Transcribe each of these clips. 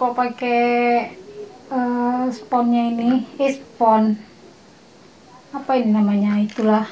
kalau pakai sponnya ini, spon apa ini namanya, itulah.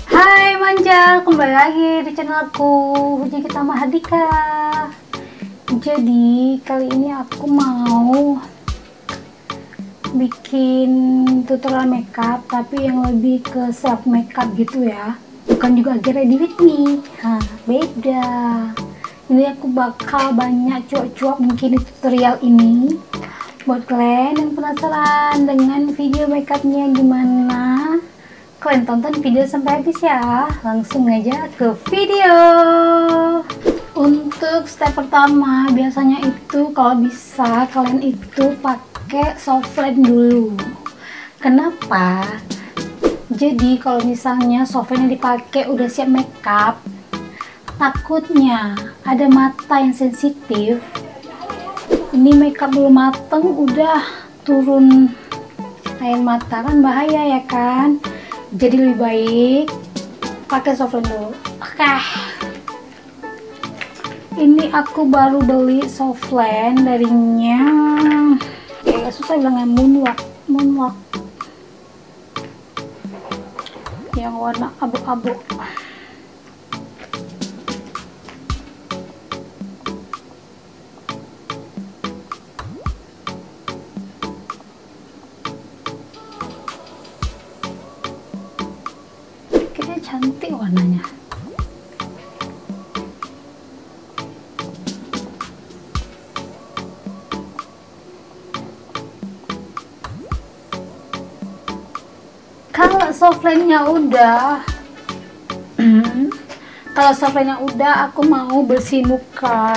Hai Manjal, kembali lagi di channelku Hujikita Mahardika. Jadi kali ini aku mau bikin tutorial makeup, tapi yang lebih ke self makeup gitu ya, bukan juga get ready with me. Nah, beda. Ini aku bakal banyak cuap-cuap mungkin di tutorial ini. Buat kalian yang penasaran dengan video makeupnya gimana, kalian tonton video sampai habis ya. Langsung aja ke video. Untuk step pertama, biasanya itu kalau bisa kalian itu pakai soft lens dulu. Kenapa? Jadi kalau misalnya soft lens dipakai udah siap makeup, takutnya ada mata yang sensitif. Ini makeup belum mateng udah turun air mata, kan bahaya ya kan. Jadi lebih baik pakai soft lens dulu. Oke. Ini aku baru beli soft lens darinya, kayak susah bilangnya, Moonwalk yang warna abu-abu. Kayaknya cantik warnanya. Kalau soft lens-nya udah aku mau bersihin muka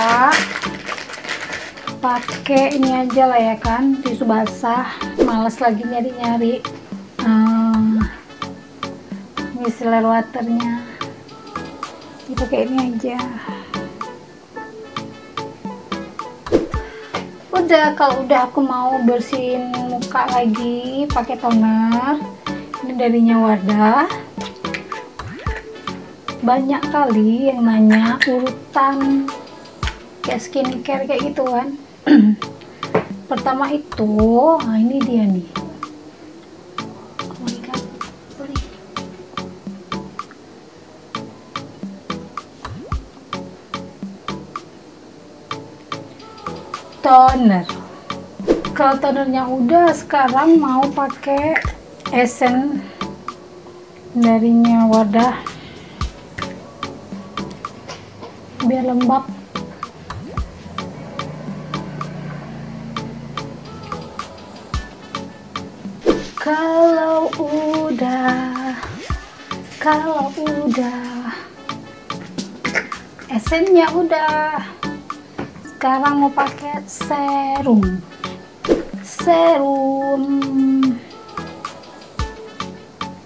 pakai ini aja lah ya kan, tisu basah. Males lagi nyari-nyari micellar waternya, dipakai ini aja. Kalau udah aku mau bersihin muka lagi pakai toner. Ini darinya Wardah. Banyak kali yang nanya urutan kayak skincare kayak gitu kan. Pertama itu, nah ini dia nih. Oh my god, boleh. Toner. Kalau tonernya udah, sekarang mau pakai essence darinya Wardah biar lembab. Kalau udah essence-nya udah, sekarang mau pakai serum.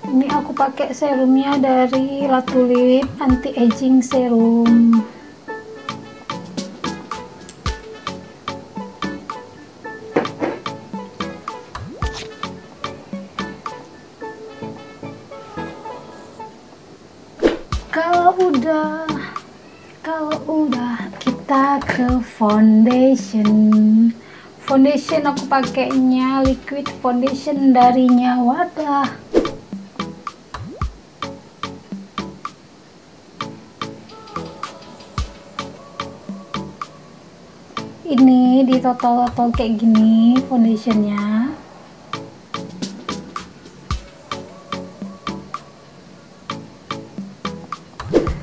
Ini aku pakai serumnya dari La Tulip Anti Aging Serum. Kalau udah kita ke foundation. Aku pakainya liquid foundation darinya Wardah. Ini di total kayak gini foundationnya.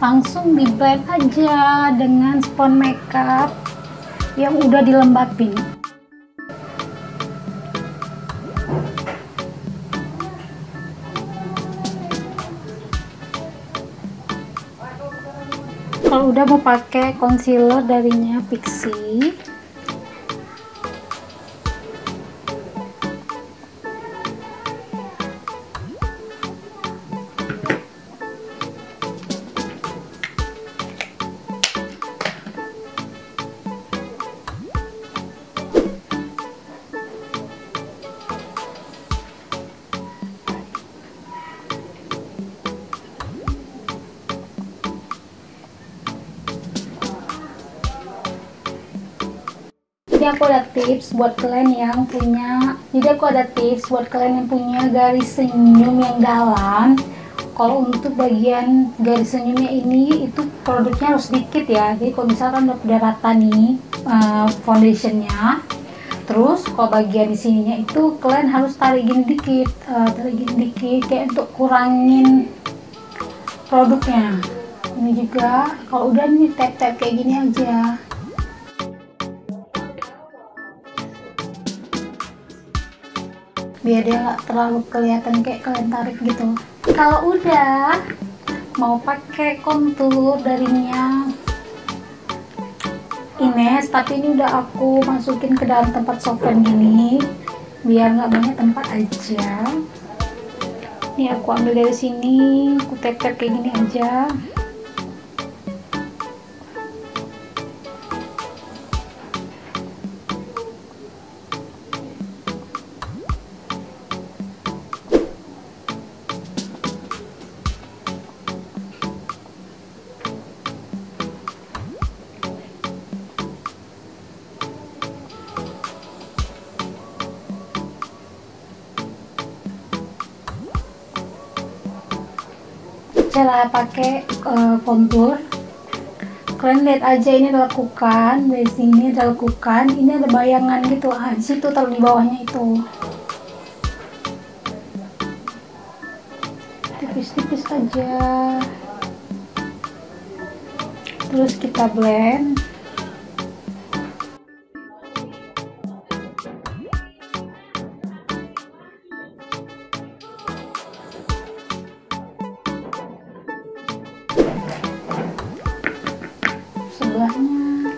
Langsung di blend aja dengan spon makeup yang udah dilembabin. Kalau udah mau pakai concealer darinya Pixi. Jadi aku ada tips buat kalian yang punya garis senyum yang dalam. Kalau untuk bagian garis senyumnya ini, itu produknya harus sedikit ya. Jadi kalau misalkan udah rata nih foundationnya, terus kalau bagian di sininya itu kalian harus tarik gini dikit, kayak untuk kurangin produknya. Ini juga kalau udah nih tap-tap kayak gini aja. Biar dia nggak terlalu kelihatan kayak kalian tarik gitu. Kalau udah mau pakai kontur dari minyak Ines, tapi ini udah aku masukin ke dalam tempat soften gini biar nggak banyak tempat aja. Ini aku ambil dari sini, aku tap-tap kayak gini aja. Cara pakai kontur, kalian lihat aja, ini ada lekukan, dari sini ada lekukan, ini ada bayangan gitu, di situ taruh di bawahnya itu, tipis-tipis aja, terus kita blend. Sebelahnya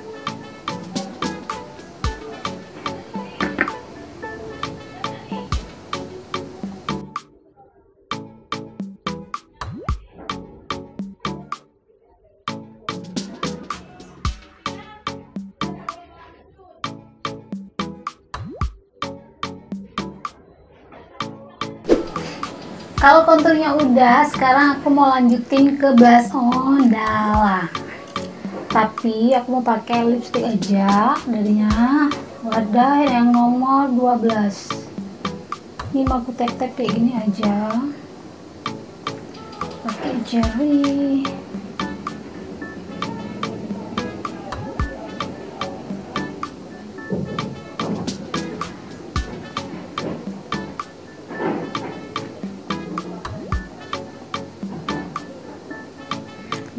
kalau konturnya udah, sekarang aku mau lanjutin ke blush on dalam. Tapi aku mau pakai lipstick aja darinya wadah yang nomor 12. Ini mau aku tap-tap kayak gini aja, pakai jari.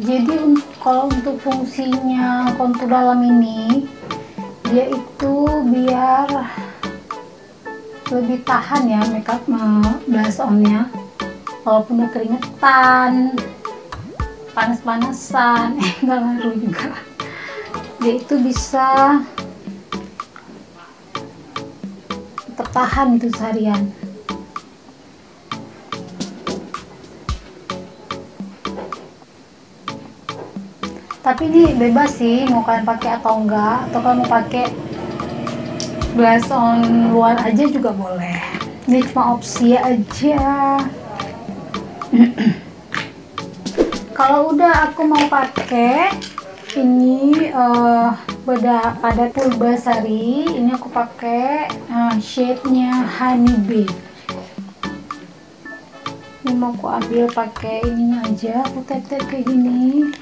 Jadi kalau untuk fungsinya kontur dalam ini, dia itu biar lebih tahan ya makeup blush onnya, walaupun udah keringetan, panas-panasan, nggak ngaruh juga. Dia itu bisa tetap tahan itu seharian. Tapi ini bebas sih mau kalian pakai atau enggak, atau kalau mau pakai blush on luar aja juga boleh. Ini cuma opsi aja. Kalau udah aku mau pakai ini pada Purbasari, ini aku pakai shade-nya Honey Bee. Ini mau aku ambil pakai ininya aja, aku tap-tap kayak gini.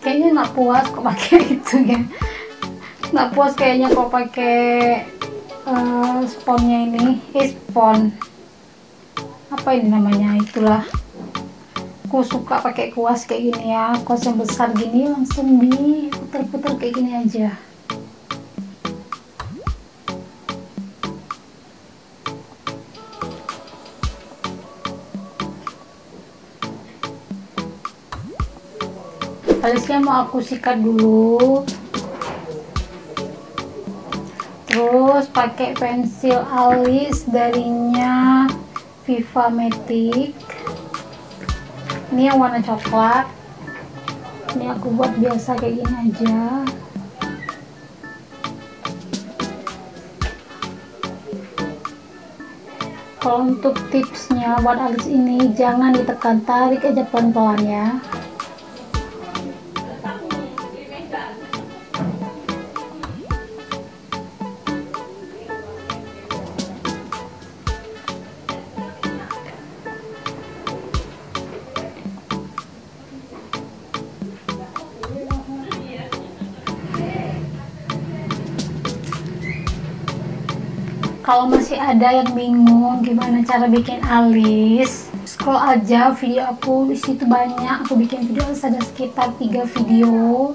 Kayaknya nggak puas kok pakai itu ya, nggak puas kayaknya kok pakai sponnya ini, spon apa ini namanya, itulah. Aku suka pakai kuas kayak gini ya, kuas yang besar gini, langsung diputer-puter kayak gini aja. Alisnya mau aku sikat dulu, terus pakai pensil alis darinya Viva Matic, ini yang warna coklat. Ini aku buat biasa kayak gini aja. Kalau untuk tipsnya buat alis ini, jangan ditekan, tarik aja pelan-pelan ya. Kalau masih ada yang bingung gimana cara bikin alis, scroll aja video aku, di situ banyak aku bikin video, ada sekitar 3 video.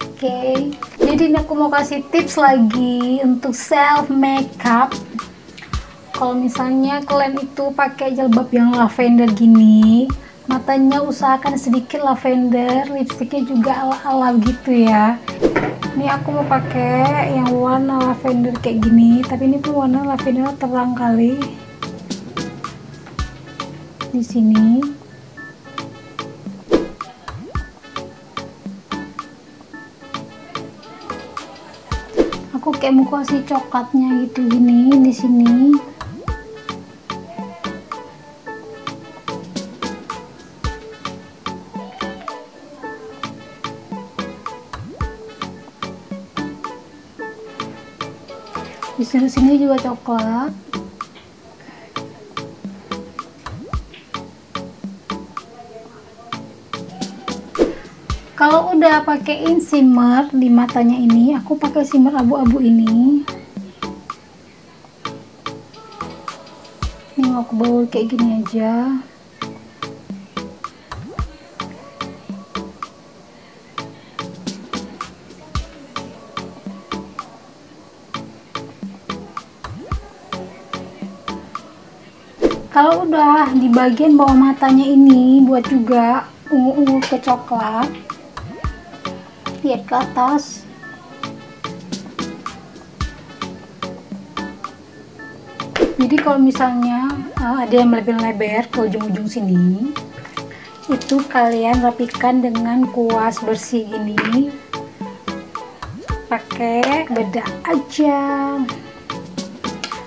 Oke, jadi ini aku mau kasih tips lagi untuk self makeup. Kalau misalnya kalian itu pakai jilbab yang lavender gini, matanya usahakan sedikit lavender, lipstiknya juga ala-ala gitu ya. Ini aku mau pakai yang warna lavender kayak gini, tapi ini tuh warna lavender terang kali di sini. Aku kayak mau kasih coklatnya gitu gini di sini. Di sini juga coklat. Kalau udah pakein shimmer di matanya ini, aku pakai shimmer abu-abu ini. Ini mau aku bawa kayak gini aja. Kalau udah di bagian bawah matanya ini, buat juga ungu-ungu ke coklat, lihat ke atas. Jadi kalau misalnya ada yang lebar-lebar ke ujung-ujung sini, itu kalian rapikan dengan kuas bersih gini, pakai bedak aja,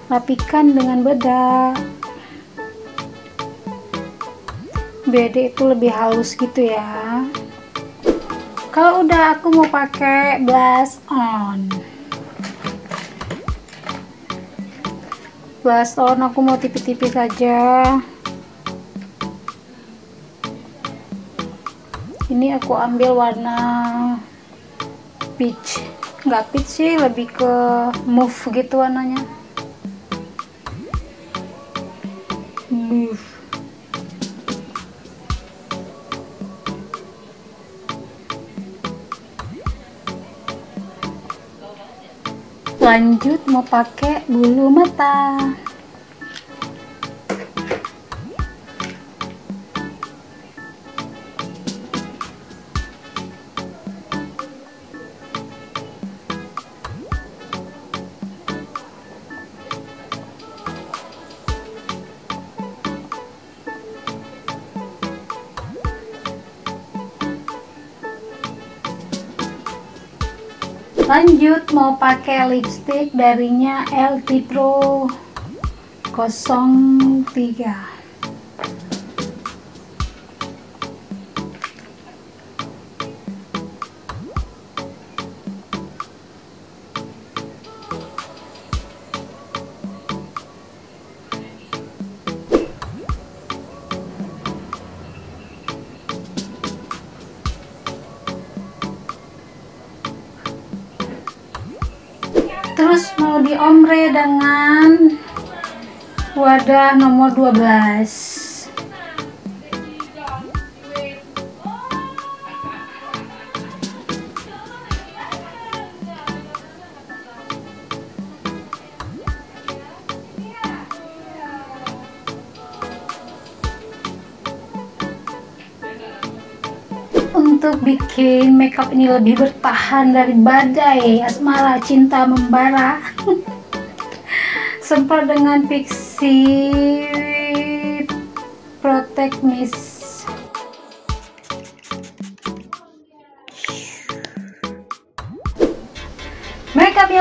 rapikan dengan bedak. Biar itu lebih halus gitu ya. Kalau udah aku mau pakai blush on. Blush on aku mau tipis-tipis aja. Ini aku ambil warna peach. Nggak peach sih, lebih ke mauve gitu warnanya. Mauve. Lanjut mau pakai bulu mata. Lanjut mau pakai lipstick darinya LT Pro 03. Terus mau diombre dengan wadah nomor 12. Untuk bikin makeup ini lebih bertahan dari badai asmara cinta membara, semprot dengan Pixie Protect Mist.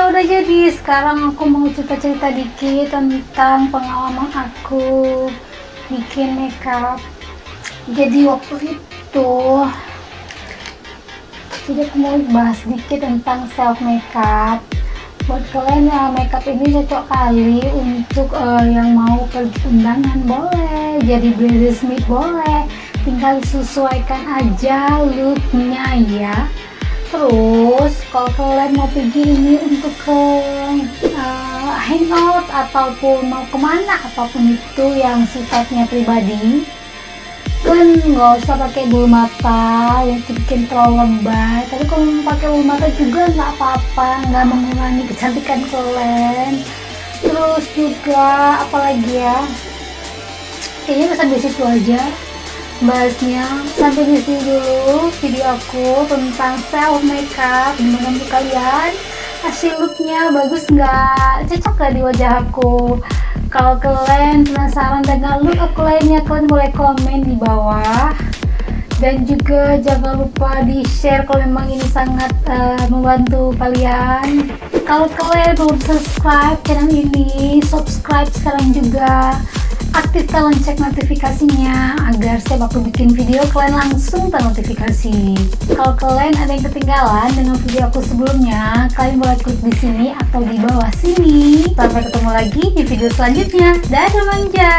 ya udah jadi. Sekarang aku mau cerita-cerita dikit tentang pengalaman aku bikin makeup. Jadi waktu itu, aku mau bahas dikit tentang self makeup. Buat kalian ya, makeup ini cocok kali untuk yang mau pergi undangan boleh, jadi bridesmaid boleh, tinggal disesuaikan aja looknya ya. Terus kalau kalian mau pergi ini untuk ke hangout ataupun mau kemana, apapun itu yang sifatnya pribadi, kan nggak usah pakai bulu mata yang bikin terlalu lebay. Tapi kalau mau pakai bulu mata juga nggak apa-apa, nggak mengurangi kecantikan kalian. Terus juga apalagi ya, kayaknya sampai situ aja bahasnya. Sampai di sini dulu video aku tentang self makeup. Gimana menurut kalian? Hasil looknya bagus nggak? Cocok nggak di wajah aku? Kalau kalian penasaran dengan look aku lainnya, kalian boleh komen di bawah. Dan juga jangan lupa di share kalau memang ini sangat membantu kalian. Kalau kalian belum subscribe channel ini, subscribe sekarang juga. Aktifkan lonceng notifikasinya agar setiap aku bikin video kalian langsung ternotifikasi. Kalau kalian ada yang ketinggalan dengan video aku sebelumnya, kalian boleh klik di sini atau di bawah sini. Sampai ketemu lagi di video selanjutnya. Dadah manja.